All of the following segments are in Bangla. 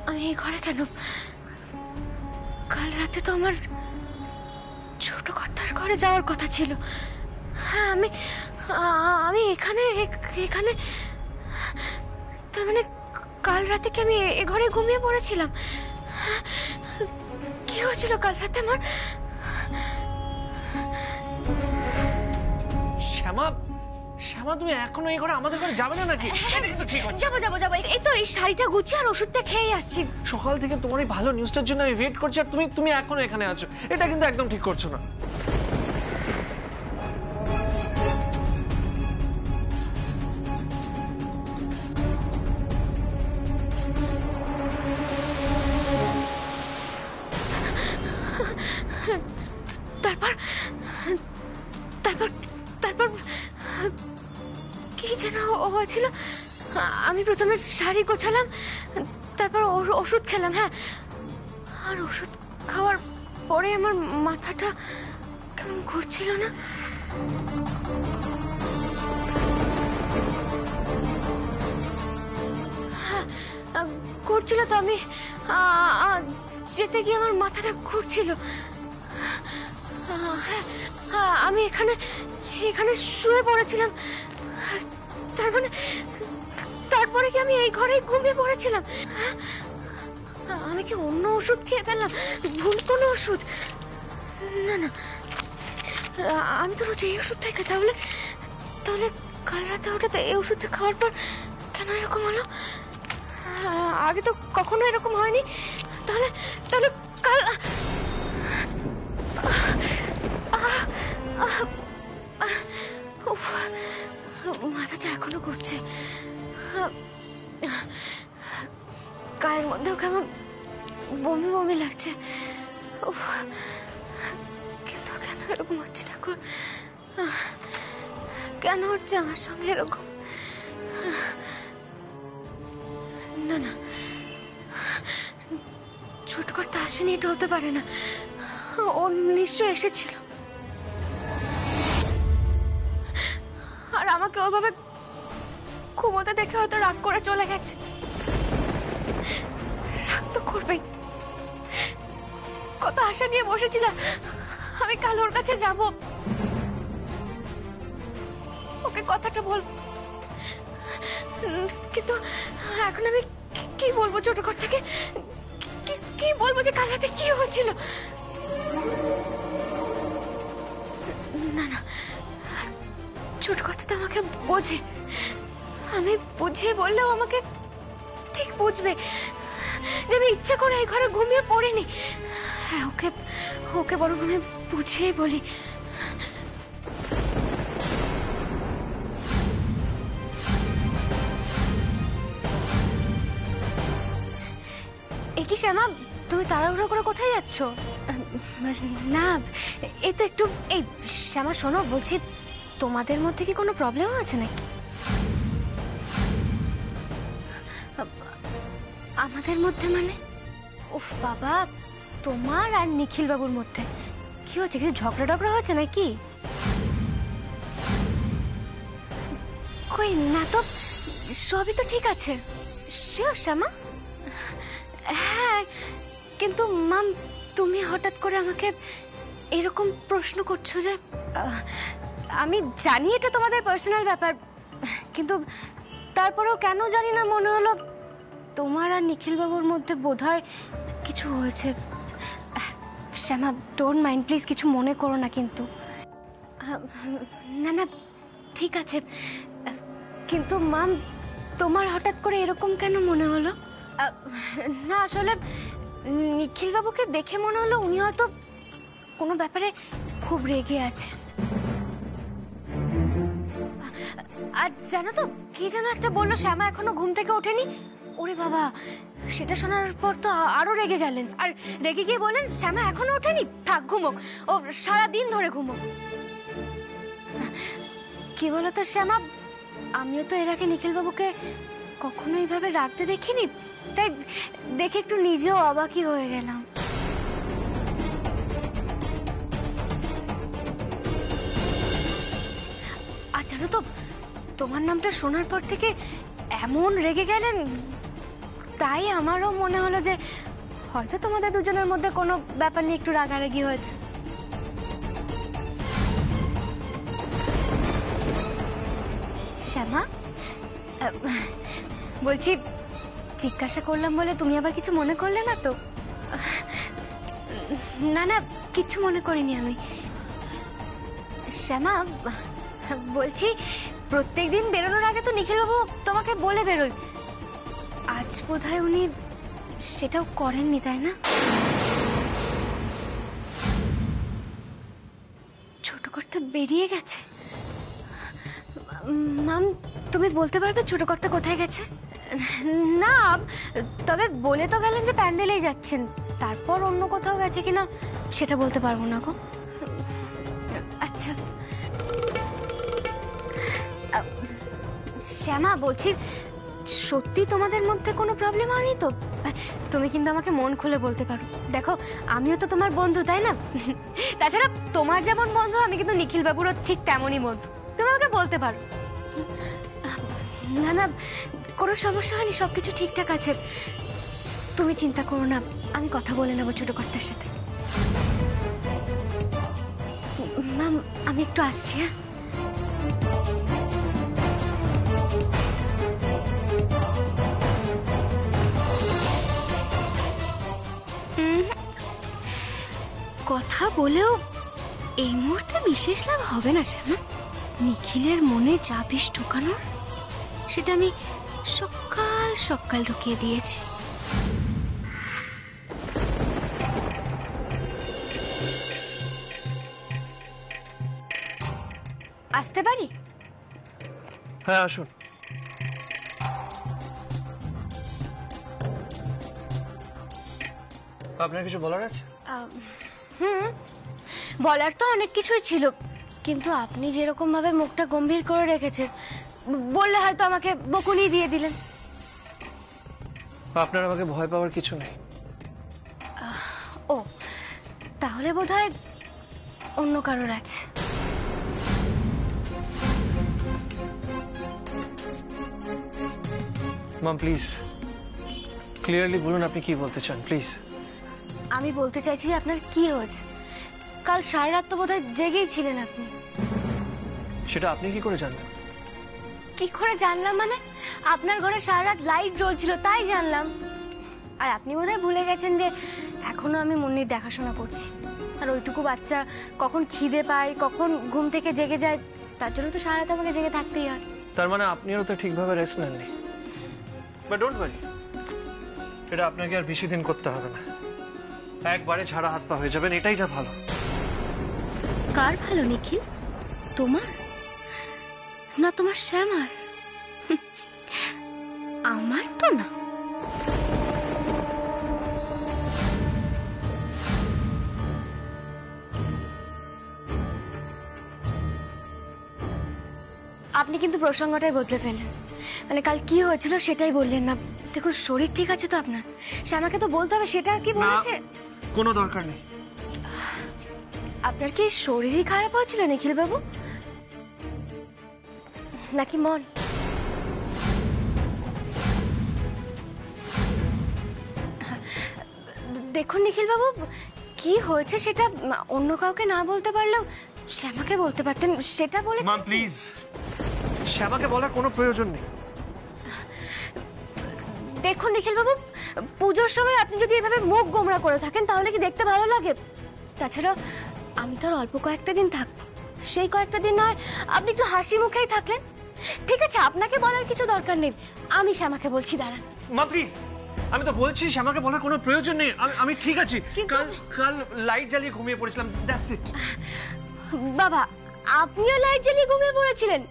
আমি এই ঘরে কেন? কাল রাতে তো আমার ছোট কর্তার ঘরে যাওয়ার কথা ছিল। হ্যাঁ, আমি এখানে এখানে তার মানে কাল রাতে কি আমি এ ঘরে ঘুমিয়ে পড়েছিলাম? কি হয়েছিল কাল রাতে আমার? শ্যামা, শ্যামা তুমি এখনো এই ঘরে আমাদের ঘরে যাবে না নাকি? যাবো যাবো যাবো, এই তো এই শাড়িটা গুছিয়ে আর ওষুধটা খেয়ে আসছি। সকাল থেকে তোমার এই ভালো নিউজটার জন্য আমি ওয়েট করছি আর তুমি এখনো এখানে আছো, এটা কিন্তু একদম ঠিক করছো না। তারপর তারপর তারপর কি যেন হয়েছিল? আমি প্রথমে শাড়ি গোছালাম, তারপর ওষুধ খেলাম। হ্যাঁ, আর ওষুধ খাওয়ার পরে আমার মাথাটা কেমন ঘুরছিল না। হ্যাঁ, ঘুরছিল তো। আমি যেতে গিয়ে আমার মাথাটা ঘুরছিল। হ্যাঁ, আমি এখানে শুয়ে পড়েছিলাম। তারপরে কি আমি এই ঘরে ঘুমিয়ে পড়েছিলাম? আমি কি অন্য ওষুধ খেয়ে ফেললাম? ভুল কোনো ওষুধ? না না, আমি তো রোজ এই ওষুধটাই খাই। তাহলে কাল রাতে হঠাৎ এই ওষুধটা খাওয়ার পর কেন এরকম হলো? আগে তো কখনো এরকম হয়নি। তাহলে কাল মাথাটা এখনো ঘুরছে। গায়ের মধ্যেও কেমন বমি বমি লাগছে। কিন্তু কেন এরকম হচ্ছে ঠাকুর? কেন হচ্ছে আমার সঙ্গে এরকম? না না, ছোট কর্তা আসেনি, এটা হতে পারে না। ও নিশ্চয় এসেছিল আর আমাকে ওইভাবে ঘুমোতে দেখে হয়তো রাগ করে চলে গেছে। রাগ তো করবেই, কত আশা নিয়ে বসেছিলাম আমি কাল ওর কাছে যাব, ওকে কথাটা বলবো। কিন্তু এখন আমি কি বলবো ছোট কর্তাকে? কি বলবো যে কাল রাতে কি হয়েছিল? না না, ছোট কর্তা তো আমাকে বোঝে। আমি বুঝিয়ে বললেও আমাকে ঠিক বুঝবে যে আমি ইচ্ছা করে এই ঘরে ঘুমিয়ে পড়িনি। হ্যাঁ, ওকে বরং আমি বুঝিয়ে বলি। কি শ্যামা, তুমি তাড়াহুড়ো করে কোথায় যাচ্ছ? না, এই তো একটু। এই শ্যামা শোনো, বলছি তোমাদের মধ্যে কি কোনো প্রবলেম আছে নাকি? আমাদের মধ্যে মানে? উফ বাবা, তোমার আর নিখিল বাবুর মধ্যে কি হচ্ছে? কিছু ঝগড়া টগড়া হচ্ছে নাকি? কই না তো, সবই তো ঠিক আছে। শিওর শ্যামা? হ্যাঁ, কিন্তু মাম তুমি হঠাৎ করে আমাকে এরকম প্রশ্ন করছো যে আমি জানি এটা তোমাদের পার্সোনাল ব্যাপার, কিন্তু তারপরেও কেন জানি না মনে হলো তোমার আর নিখিল বাবুর মধ্যে বোধহয় কিছু হয়েছে। শ্যামা, ডোন্ট মাইন্ড প্লিজ, কিছু মনে করো না। কিন্তু না না, ঠিক আছে, কিন্তু মাম তোমার হঠাৎ করে এরকম কেন মনে হলো? না, আসলে নিখিল বাবুকে দেখে মনে হলো উনি হয়তো কোনো ব্যাপারে খুব রেগে আছে। আর জানো তো কি যেন একটা বললো, শ্যামা এখনো ঘুম থেকে ওঠেনি। ওরে বাবা, সেটা শোনার পর তো আরো রেগে গেলেন, আর রেগে গিয়ে বলেন শ্যামা এখনো ওঠেনি, থাক ঘুমোক, ও সারাদিন ধরে ঘুমোক। কি বলতো শ্যামা, আমিও তো এর আগে নিখিল বাবুকে কখনো এইভাবে রাখতে দেখিনি, তাই দেখে একটু নিজেও অবাকই হয়ে গেলাম। আর জানো তো, তোমার নামটা শোনার পর থেকে এমন রেগে গেলেন, তাই আমারও মনে হলো যে হয়তো তোমাদের দুজনের মধ্যে কোনো ব্যাপার নিয়ে একটু রাগারাগি হয়েছে। শ্যামা, বলছি জিজ্ঞাসা করলাম বলে তুমি আবার কিছু মনে করলে না তো? না না, কিছু মনে করিনি আমি। শ্যামা, বলছি প্রত্যেকদিন বেরোনোর আগে তো নিখিলবাবু তোমাকে বলে বেরোয়, আজ বোধহয় উনি সেটাও করেননি, তাই না? ছোট কর্তা বেরিয়ে গেছে? মাম, তুমি বলতে পারবে ছোট কর্তা কোথায় গেছে? না, তবে বলে তো গেলেন যে প্যান্ডেলেই যাচ্ছেন, তারপর অন্য কোথাও গেছে কিনা সেটা বলতে পারবো না গো। আচ্ছা শ্যামা, বলছি সত্যি তোমাদের মধ্যে কোনো প্রবলেম হয়নি তো? তুমি কিন্তু আমাকে মন খুলে বলতে পারো, দেখো আমিও তো তোমার বন্ধু, তাই না? তাছাড়া তোমার যেমন বন্ধু, আমি কিন্তু নিখিল বাবুরও ঠিক তেমনই বন্ধু, তুমি আমাকে বলতে পারো। না না, কোনো সমস্যা হয়নি, সবকিছু ঠিকঠাক আছে, তুমি চিন্তা করো না, আমি কথা বলে নেবো ছোট কর্তার সাথে। ম্যাম, আমি একটু আসছি। হ্যাঁ, কথা বলেও এই মুহূর্তে বিশেষ লাভ হবে না শ্যামা। নিখিলের মনে যা বিষ ঢোকানোর, সেটা আমি সকাল সকাল ঢুকিয়ে দিয়েছি। আসতে পারি? হ্যাঁ আসুন। আপনার কিছু বলার আছে? বলার তো অনেক কিছুই ছিল, কিন্তু আপনি যেরকম ভাবে মুখটা গম্ভীর করে রেখেছেন, বললে হয়তো আমাকে বকুনি দিয়ে দিলেন। আপনার আমাকে ভয় পাওয়ার কিছু নেই। ও, তাহলে বোধহয় অন্য কারোর আছে। মাম প্লিজ ক্লিয়ারলি বলুন আপনি কি বলতে চান, প্লিজ। আমি বলতে চাইছি যে আপনার কি হয়েছে। কাল সারা রাত তো বোধহয় জেগেই ছিলেন আপনি। সেটা আপনি কি করে জানলেন? কি করে জানলাম মানে, আপনার ঘরে সারা রাত লাইট জ্বলছিল তাই জানলাম। আর আপনি বোধহয় ভুলে গেছেন যে এখনো আমি মুন্নির দেখাশোনা করছি, আর ওইটুকু বাচ্চা কখন খিদে পায়, কখন ঘুম থেকে জেগে যায়, তার জন্য তো সারা রাত আমাকে জেগে থাকতেই হয়। তার মানে আপনিও তো ঠিকভাবে রেস্ট নেননি। বাট ডোন্ট ওয়ারি, এটা আপনাকে আর বেশি দিন করতে হবে না, একবারে ছাড়া হাত পা হয়ে যাবেন, এটাই যা ভালো। কার ভালো নিখিল, তোমার না তোমার শ্যামার? আমার তো না। আপনি কিন্তু প্রসঙ্গটাই বদলে ফেললেন, মানে কাল কি হয়েছিল সেটাই বললেন না। দেখুন শরীর ঠিক আছে তো আপনার? শ্যামাকে তো বলতে হবে, সেটা কি বলেছে? কোনো দরকার নেই। আপনার কি শরীরই খারাপ হচ্ছিল নিখিল বাবু, নাকি মন? দেখুন নিখিল বাবু, কি হয়েছে সেটা অন্য কাউকে না বলতে পারলেও শ্যামাকে বলতে পারতেন, সেটা বলেছেন। মা প্লিজ, শ্যামাকে বলার কোনো প্রয়োজন নেই। দেখুন নিখিল বাবু, পুজোর সময় আপনি যদি এভাবে মুখ গোমড়া করে থাকেন তাহলে কি দেখতে ভালো লাগে? তাছাড়া আমি তো আর অল্প কয়েকটা দিন থাকবো, সেই কয়েকটা দিন নয় আপনি একটু হাসি মুখেই থাকলেন। ঠিক আছে, আপনাকে বলার কিছু দরকার নেই, আমি শ্যামাকে বলছি, দাঁড়ান। মা প্লিজ, আমি তো বলছি শ্যামাকে বলার কোনো প্রয়োজন নেই, আমি ঠিক আছি। কাল লাইট জ্বালিয়ে ঘুমিয়ে পড়েছিলাম, দ্যাটস ইট। বাবা, আপনিও লাইট জ্বালিয়ে ঘুমিয়ে পড়েছিলেন?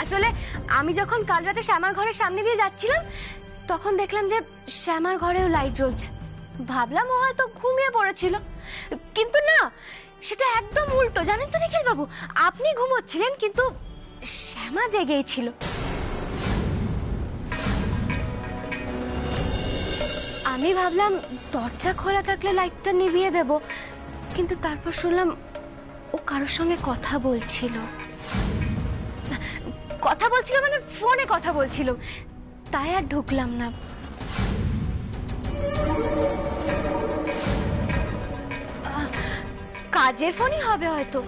আসলে আমি যখন কাল রাতে শ্যামার ঘরের সামনে দিয়ে যাচ্ছিলাম তখন দেখলাম যে শ্যামার ঘরেও লাইট জ্বলছে। ভাবলাম ও হয়তো ঘুমিয়ে পড়েছিল, কিন্তু না, সেটা একদম উল্টো। জানেন তো নিখিল বাবু, আপনি ঘুমোচ্ছিলেন কিন্তু শ্যামা জেগেই ছিল। আমি ভাবলাম দরজা খোলা থাকলে লাইটটা নিভিয়ে দেব, কিন্তু তারপর শুনলাম ও কারোর সঙ্গে কথা বলছিল। মানে ফোনে কথা বলছিল, তাই আর ঢুকলাম না। কাজের ফোনই হবে হয়তো।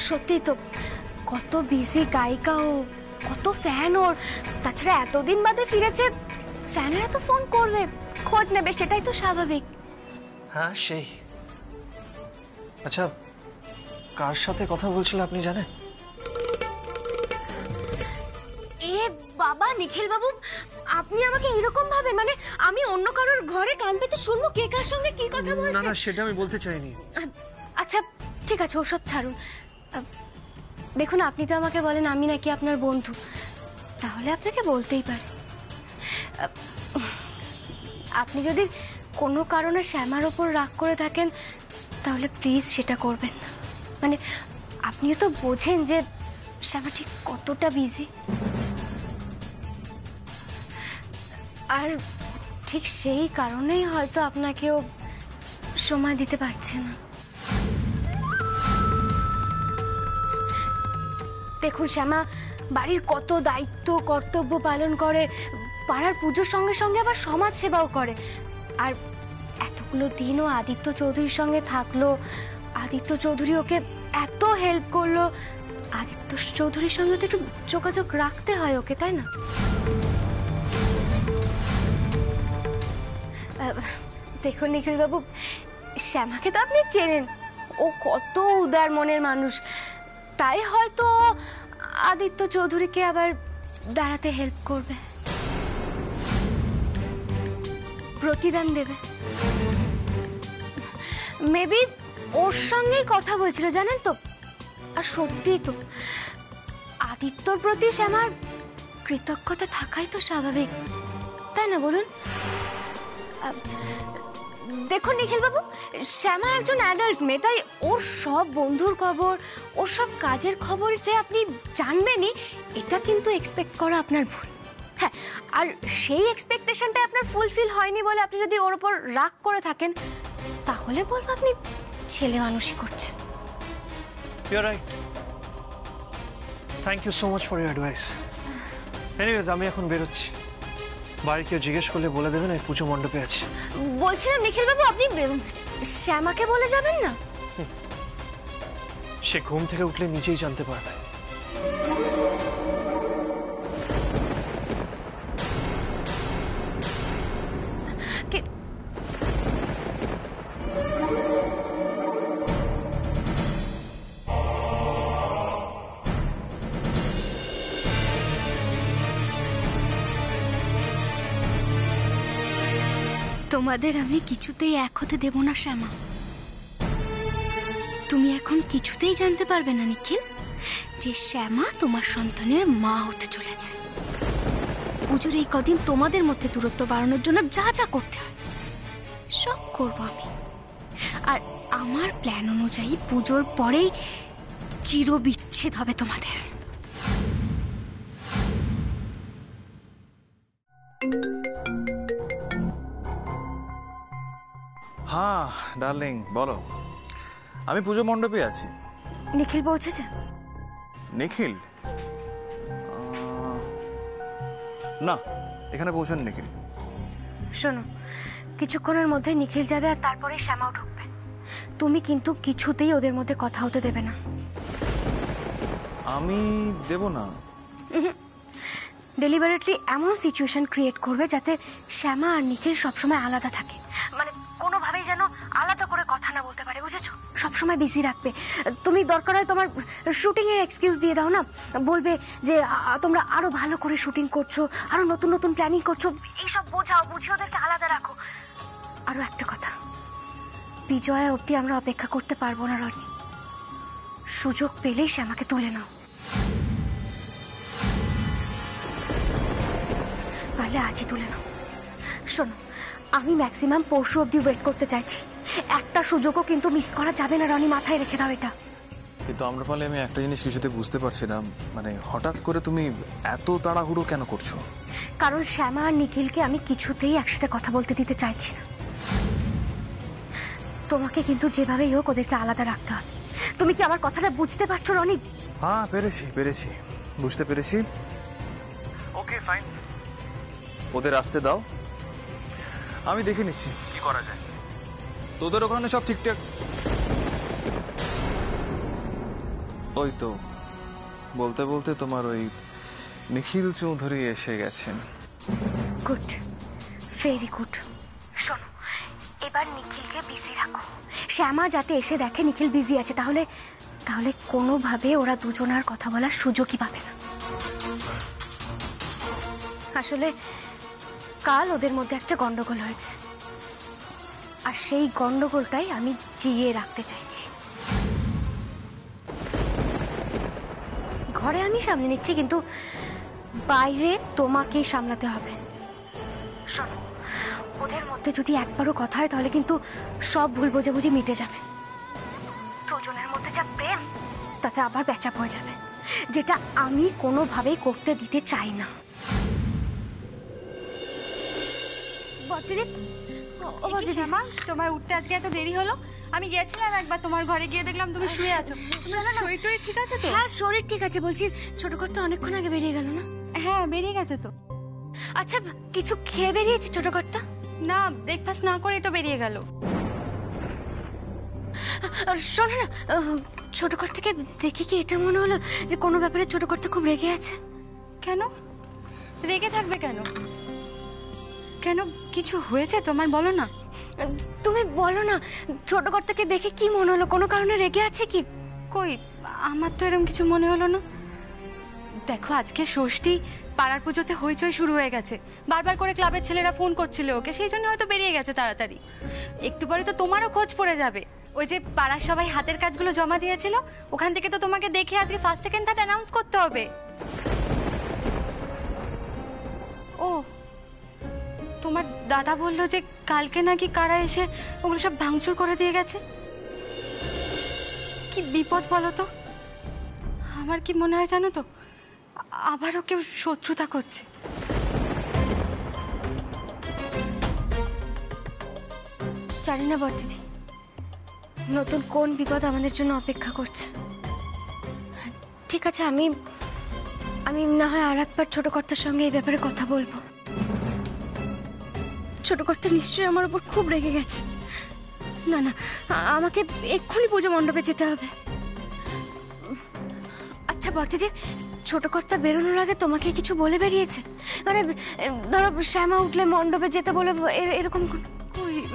সত্যি তো, কত বিজি গায়িকা ও, কত ফ্যান ওর। তাছাড়া এতদিন বাদে ফিরেছে, ফ্যানেরা তো ফোন করবে, খোঁজ নেবে, সেটাই তো স্বাভাবিক। হ্যাঁ সেই। আচ্ছা, কার সাথে কথা বলছিল আপনি জানেন? এ বাবা নিখিল বাবু, আপনি আমাকে এরকম ভাবেন? মানে আমি অন্য কারোর ঘরে কান পেতে শুনবো কে কার সঙ্গে কি কথা বলছে? না না, সেটা আমি বলতে চাইনি। আচ্ছা ঠিক আছে, ওসব ছাড়ুন। দেখুন, আপনি তো আমাকে বলেন আমি নাকি আপনার বন্ধু, তাহলে আপনাকে বলতেই পারি। আপনি যদি কোনো কারণে শ্যামার ওপর রাগ করে থাকেন তাহলে প্লিজ সেটা করবেন না। মানে আপনিও তো বোঝেন যে শ্যামা ঠিক কতটা বিজি, আর ঠিক সেই কারণেই হয়তো আপনাকেও সময় দিতে পারছে না। দেখুন, শ্যামা বাড়ির কত দায়িত্ব কর্তব্য পালন করে, পাড়ার পুজোর সঙ্গে সঙ্গে আবার সমাজ সেবাও করে। আর এতগুলো দিনও আদিত্য চৌধুরীর সঙ্গে থাকলো, আদিত্য চৌধুরী ওকে এত হেল্প করলো, আদিত্য চৌধুরীর সঙ্গে তো একটু যোগাযোগ রাখতে হয় ওকে, তাই না? দেখুন নিখিল বাবু, শ্যামাকে তো আপনি চেনেন, ও কত উদার মনের মানুষ, তাই হয়তো আদিত্য চৌধুরীকে আবার দাঁড়াতে হেল্প করবে, প্রতিদান দেবে। মেবি ওর সঙ্গেই কথা বলছিল, জানেন তো। আর সত্যি তো, আদিত্যর প্রতি শ্যামার কৃতজ্ঞতা থাকাই তো স্বাভাবিক, তাই না বলুন? দেখুন নিখিল বাবু, শ্যামা একজন অ্যাডাল্ট মেয়ে, তাই ওর সব বন্ধুর খবর, ওর সব কাজের খবর যে আপনি জানবেনই, এটা কিন্তু এক্সপেক্ট করা আপনার ভুল। হ্যাঁ, আর সেই এক্সপেকটেশনটা আপনার ফুলফিল হয়নি বলে আপনি যদি ওর উপর রাগ করে থাকেন, তাহলে বলবো আপনি ছেলে মানুষই করছেন। You're right. Thank you so much for your advice. Anyways, আমি এখন বেরোচ্ছি। বাড়ি কেউ জিজ্ঞেস করলে বলে দেবেন আমি পুজো মণ্ডপে আছি। বলছিলাম নিখিল বাবু, আপনি শ্যামাকে বলে যাবেন না? সে ঘুম থেকে উঠলে নিজেই জানতে পারবে। তোমাদের আমি কিছুতেই এক হতে দেব না শ্যামা। তুমি এখন কিছুতেই জানতে পারবে না নিখিল যে শ্যামা তোমার সন্তানের মা হতে চলেছে। পুজোর এই কদিন তোমাদের মধ্যে দূরত্ব বাড়ানোর জন্য যা যা করতে হয় সব করব আমি। আর আমার প্ল্যান অনুযায়ী পুজোর পরেই চিরবিচ্ছেদ হবে তোমাদের। হ্যাঁ ডার্লিং, বলো। আমি পুজো মণ্ডপে আছি। নিখিল পৌঁছেছে? নিখিল? না, এখানে পৌঁছান নিখিল। শোনো, কিছুক্ষণের মধ্যে নিখিল যাবে আর তারপরে শ্যামাও ঢুকবে। তুমি কিন্তু কিছুতেই ওদের মধ্যে কথা হতে দেবে না। আমি দেব না। ডেলিবারেটলি এমন সিচুয়েশন ক্রিয়েট করবে যাতে শ্যামা আর নিখিল সবসময় আলাদা থাকে, মানে কোনোভাবেই যেন আলাদা করে কথা না বলতে পারে, বুঝেছো? সবসময় বিজি রাখবে। তুমি দরকার হয় তোমার শুটিং এর এক্সকিউজ দিয়ে দাও না, বলবে যে তোমরা আরো ভালো করে শুটিং করছো, আরো নতুন নতুন প্ল্যানিং করছো, এইসব বোঝাও, বুঝিয়ে ওদেরকে আলাদা রাখো। আরো একটা কথা, বিজয়া অবধি আমরা অপেক্ষা করতে পারবো না রনি। সুযোগ পেলেই শ্যামাকে তুলে নাও। পারলে আজই তুলে নাও। শোনো, আমি ম্যাক্সিমাম পরশু অবধি ওয়েট করতে চাইছি। একটা সুযোগও কিন্তু মিস করা যাবে না রনি, মাথায় রেখে দাও এটা। কিন্তু আম্রপালি, আমি একটা জিনিস কিছুতে বুঝতে পারছি না, মানে হঠাৎ করে তুমি এত তাড়াহুড়ো কেন করছো? কারণ শ্যামা আর নিখিলকে আমি কিছুতেই একসাথে কথা বলতে দিতে চাইছি না। তোমাকে কিন্তু যেভাবেই হোক ওদেরকে আলাদা রাখতে হবে। তুমি কি আমার কথাটা বুঝতে পারছো রনি? হ্যাঁ, পেরেছি, বুঝতে পেরেছি। ওকে ফাইন, ওদের আসতে দাও, আমি দেখে নিচ্ছি কি করা যায়। তোদের ওখানে সব ঠিকঠাক? ওই তো বলতে বলতে তোমার ওই নিখিল চৌধুরী এসে গেছেন। Good, very good. শোনো, এবার নিখিলকে বিজি রাখো। শ্যামা যাতে এসে দেখে নিখিল বিজি আছে, তাহলে তাহলে কোনোভাবে ওরা দুজন আর কথা বলার সুযোগই পাবে না। আসলে কাল ওদের মধ্যে একটা গন্ডগোল হয়েছে, আর সেই গন্ডগোলটাই আমি জিইয়ে রাখতে চাইছি। ঘরে আমি সামলে নিচ্ছি, কিন্তু বাইরে তোমাকেই সামলাতে হবে। শোনো, ওদের মধ্যে যদি একবারও কথা হয় তাহলে কিন্তু সব ভুল বোঝাবুঝি মিটে যাবে। দুজনের মধ্যে যা প্রেম, তাতে আবার প্যাচাপ হয়ে যাবে, যেটা আমি কোনোভাবেই করতে দিতে চাই না। শ্যামা, তোমার উঠতে আজকে এত দেরি হলো? আমি গেছিলাম একবার তোমার ঘরে, গিয়ে দেখলাম তুমি শুয়ে আছো। শরীর টরীর ঠিক আছে তো? হ্যাঁ, শরীর ঠিক আছে। বলছি, ছোট কর্তা অনেকক্ষণ আগে বেরিয়ে গেল না? হ্যাঁ, বেরিয়ে গেছে তো। আচ্ছা, কিছু খেয়ে বেরিয়েছে ছোট কর্তা? না, ব্রেকফাস্ট না করেই তো বেরিয়ে গেল। শোনো না, ছোট কর্তাকে দেখে কি এটা মনে হলো যে কোনো ব্যাপারে ছোট কর্তা খুব রেগে আছে? কেন রেগে থাকবে? কেন কেন কিছু হয়েছে তোমার? বলো না। তুমি বলো না, ছোট কর্তাকে দেখে কি মনে হলো? কোনো কারণে রেগে আছে কি? কই, আমার তো এরকম কিছু মনে হলো না। দেখো, আজকে ষষ্ঠী, পাড়ার পুজোতে হইচই শুরু হয়ে গেছে। বারবার করে ক্লাবের ছেলেরা ফোন করছিল ওকে, সেই জন্য হয়তো বেরিয়ে গেছে তাড়াতাড়ি। একটু পরে তো তোমারও খোঁজ পড়ে যাবে। ওই যে পাড়ার সবাই হাতের কাজগুলো জমা দিয়েছিল, ওখান থেকে তো তোমাকে দেখে আজকে ফার্স্ট সেকেন্ড থার্ড অ্যানাউন্স করতে হবে। ও, তোমার দাদা বললো যে কালকে নাকি কারা এসে ওগুলো সব ভাঙচুর করে দিয়ে গেছে। কি বিপদ বলো তো। আমার কি মনে হয় জানো তো, আবারও কেউ শত্রুতা করছে। জানি না বর্দিদি, নতুন কোন বিপদ আমাদের জন্য অপেক্ষা করছে। ঠিক আছে, আমি না হয় আর একবার ছোট কর্তার সঙ্গে এই ব্যাপারে কথা বলবো। ছোট কর্তা নিশ্চয়ই আমার উপর খুব রেগে গেছে। না না, আমাকে এক্ষুনি পুজো মণ্ডপে যেতে হবে। আচ্ছা বর্দিদি, ছোট কর্তা বেরোনোর আগে তোমাকে কিছু বলে বেরিয়েছে? মানে ধরো শ্যামা উঠলে মণ্ডপে যেতে বলে, এরকম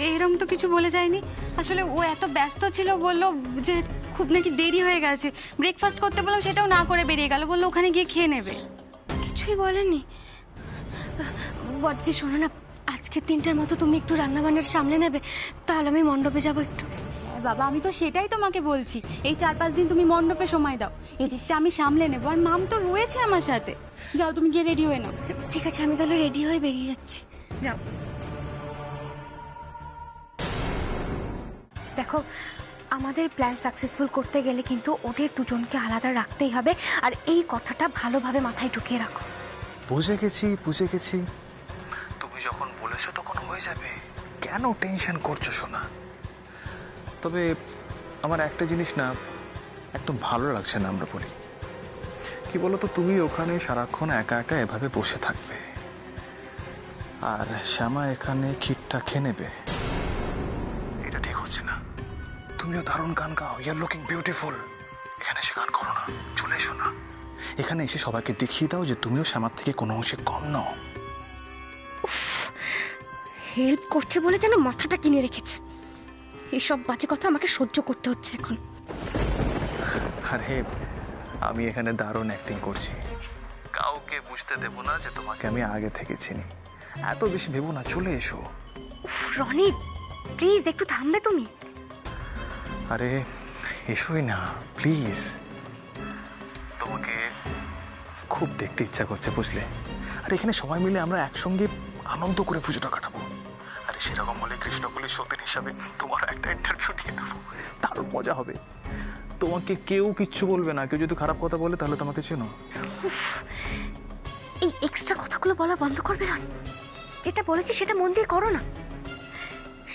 এইরকম তো কিছু বলে যায়নি। আসলে ও এত ব্যস্ত ছিল, বললো যে খুব নাকি দেরি হয়ে গেছে, ব্রেকফাস্ট করতে বললাম সেটাও না করে বেরিয়ে গেল, বললো ওখানে গিয়ে খেয়ে নেবে। কিছুই বলেনি? বর্দি শোনো না, আজকের দিনটার মতো তুমি একটু রান্নাবান্নার সামলে নেবে, তাহলে আমি মণ্ডপে যাবো একটু। বাবা, আমি তো সেটাই তোমাকে বলছি, এই 4-5 দিন তুমি মণ্ডপে সময় দাও, এদিকটা আমি সামলে নেবো। আর মাম তো রয়েছে আমার সাথে। যাও, তুমি গিয়ে রেডি হয়ে নাও। ঠিক আছে, আমি তাহলে রেডি হয়ে বেরিয়ে যাচ্ছি। যাও। দেখো, আমাদের প্ল্যান সাকসেসফুল করতে গেলে কিন্তু ওদের দুজনকে আলাদা রাখতেই হবে, আর এই কথাটা ভালোভাবে মাথায় ঢুকিয়ে রাখো। বুঝে গেছি। তুমি যখন বলেছো তখন হয়ে যাবে, কেন টেনশন করছো শোনা? তবে আমার একটা জিনিস না একদম ভালো লাগছে না। আমরা বলি কি বলো তো, তুমি ওখানে সারাক্ষণ একা একা এভাবে বসে থাকবে, আর শ্যামা এখানে খিটটা খেয়ে নেবে। এটা ঠিক হচ্ছে না। তুমিও দারুণ গান গাও, ইউ আর লুকিং বিউটিফুল। এখানে এসে গান করো না, চলে এসো না। এখানে এসে সবাইকে দেখিয়ে দাও যে তুমিও শ্যামার থেকে কোনো অংশে কম নও। হেল্প করছে বলে যেন মাথাটা কিনে রেখেছে। এইসব বাজে কথা আমাকে সহ্য করতে হচ্ছে এখন। আরে, আমি এখানে দারুণ অ্যাক্টিং করছি, কাউকে বুঝতে দেব না যে তোমাকে আমি আগে থেকে চিনি। এত বেশি ভেবো না, চলে এসো। রনি প্লিজ, একটু থামবে তুমি? আরে এসোই না প্লিজ, তোমাকে খুব দেখতে ইচ্ছা করছে বুঝলে। আর এখানে সবাই মিলে আমরা একসঙ্গে আনন্দ করে পুজোটা কাটাবো। আরে সেরকম হলে কৃষ্ণকলির সতীন হিসাবে তোমার একটা ইন্টারভিউ দিয়ে দেবো, দারুণ মজা হবে। তোমাকে কেউ কিচ্ছু বলবে না, কেউ যদি খারাপ কথা বলে তাহলে তোমাকে চেনো। এই এক্সট্রা কথাগুলো বলা বন্ধ করবে না, যেটা বলেছি সেটা মন দিয়ে করো না।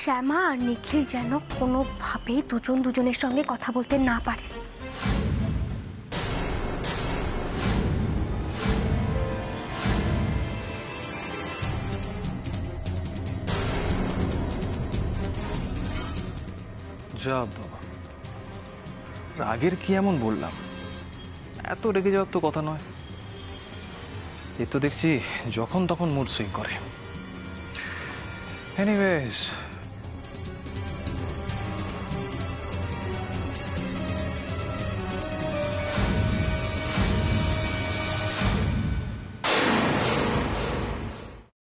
শ্যামা আর নিখিল যেন কোনোভাবেই দুজন দুজনের সঙ্গে কথা বলতে না পারে। যা বাবা, রাগের কি এমন বললাম? এত রেগে যাওয়ার তো কথা নয়। এ তো দেখছি যখন তখন মুড সুইং করে। এনিওয়েজ